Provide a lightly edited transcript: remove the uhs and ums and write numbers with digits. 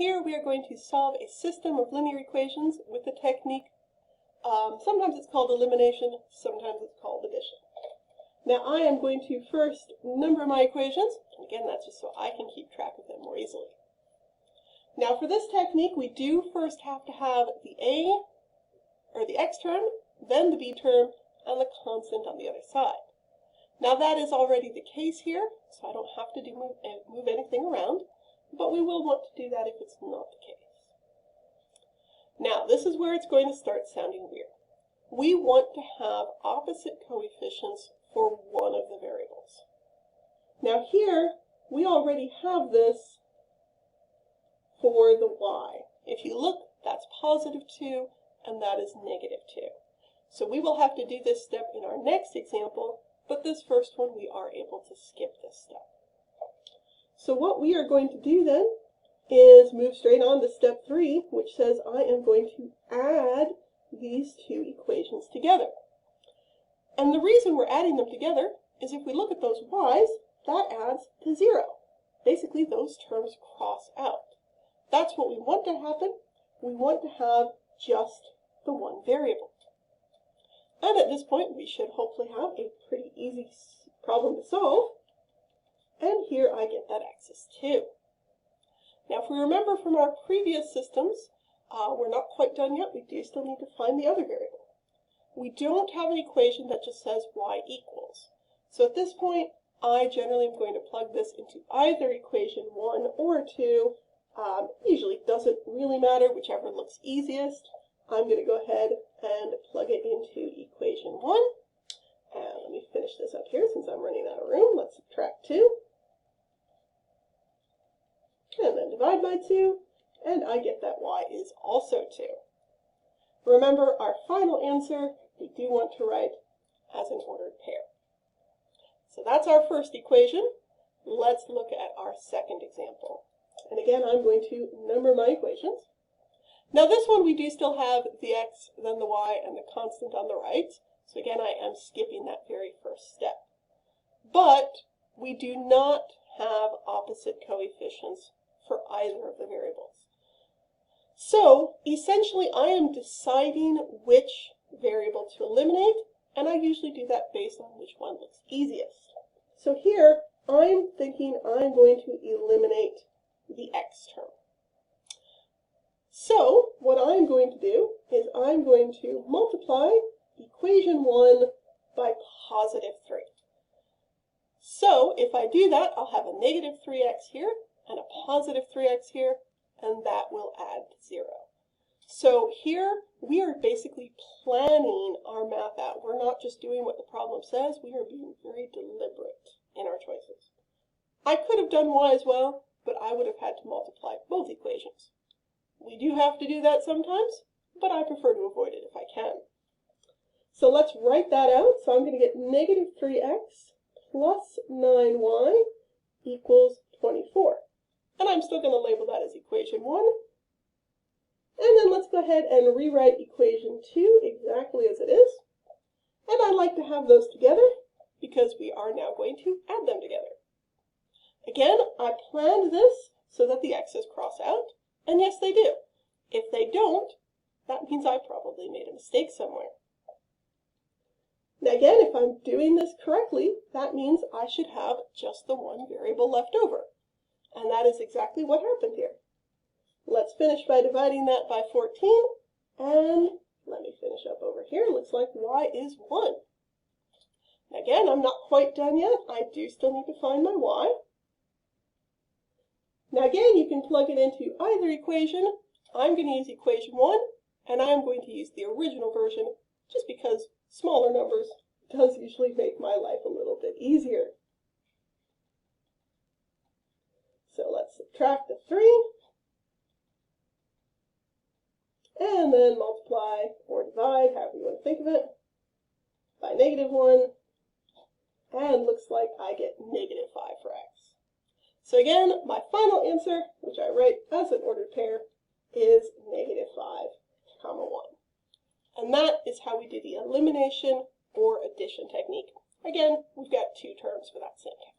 here we are going to solve a system of linear equations with the technique, sometimes it's called elimination, sometimes it's called addition. Now I am going to first number my equations, and again that's just so I can keep track of them more easily. Now for this technique we do first have to have the a, or the x term, then the b term, and the constant on the other side. Now that is already the case here, so I don't have to move anything around, but we will want to do that if it's not the case. Now this is where it's going to start sounding weird. We want to have opposite coefficients for one of the variables. Now here, we already have this for the y. If you look, that's positive 2, and that is negative 2. So we will have to do this step in our next example, but this first one we are able to skip this step. So what we are going to do then is move straight on to step 3, which says I am going to add these two equations together. And the reason we're adding them together is if we look at those y's, that adds to 0. Basically, those terms cross out. That's what we want to happen. We want to have just the one variable. And at this point, we should hopefully have a pretty easy problem to solve. And here I get that x is 2. Now, if we remember from our previous systems, we're not quite done yet. We do still need to find the other variable. We don't have an equation that just says y equals. So at this point, I generally am going to plug this into either equation 1 or 2. Usually doesn't really matter, whichever looks easiest. I'm going to go ahead and plug it into equation 1. And let me finish this up here since I'm running out of room. Let's subtract 2. And then divide by 2. And I get that y is also 2. Remember, our final answer, we do want to write as an ordered pair. So that's our first equation. Let's look at our second example. And again, I'm going to number my equations. Now this one we do still have the x, then the y, and the constant on the right. So again, I am skipping that very first step. But we do not have opposite coefficients for either of the variables. So essentially I am deciding which variable to eliminate, and I usually do that based on which one looks easiest. So here I'm thinking I'm going to eliminate the x term. So what I'm going to do is I'm going to multiply equation 1 by positive 3. So if I do that, I'll have a negative 3x here and a positive 3x here, and that will add 0. So here we are basically planning our math out. We're not just doing what the problem says, we are being very deliberate in our choices. I could have done y as well, but I would have had to multiply both equations. We do have to do that sometimes, but I prefer to avoid it if I can. So let's write that out. So I'm going to get negative 3x plus 9y equals 24. And I'm still going to label that as equation 1. And then let's go ahead and rewrite equation 2 exactly as it is. And I like to have those together because we are now going to add them together. Again, I planned this so that the x's cross out. And yes, they do. If they don't, that means I probably made a mistake somewhere. Now again, if I'm doing this correctly, that means I should have just the one variable left over. And that is exactly what happened here. Let's finish by dividing that by 14. And let me finish up over here. Looks like y is 1. Now again, I'm not quite done yet. I do still need to find my y. Now again, you can plug it into either equation. I'm going to use equation 1, and I'm going to use the original version just because smaller numbers does usually make my life a little bit easier. So let's subtract the 3, and then multiply or divide, however you want to think of it, by negative 1, and looks like I get negative 5 for x. So again, my final answer, which I write as an ordered pair, is negative 5, 1. And that is how we do the elimination or addition technique. Again, we've got two terms for that same technique.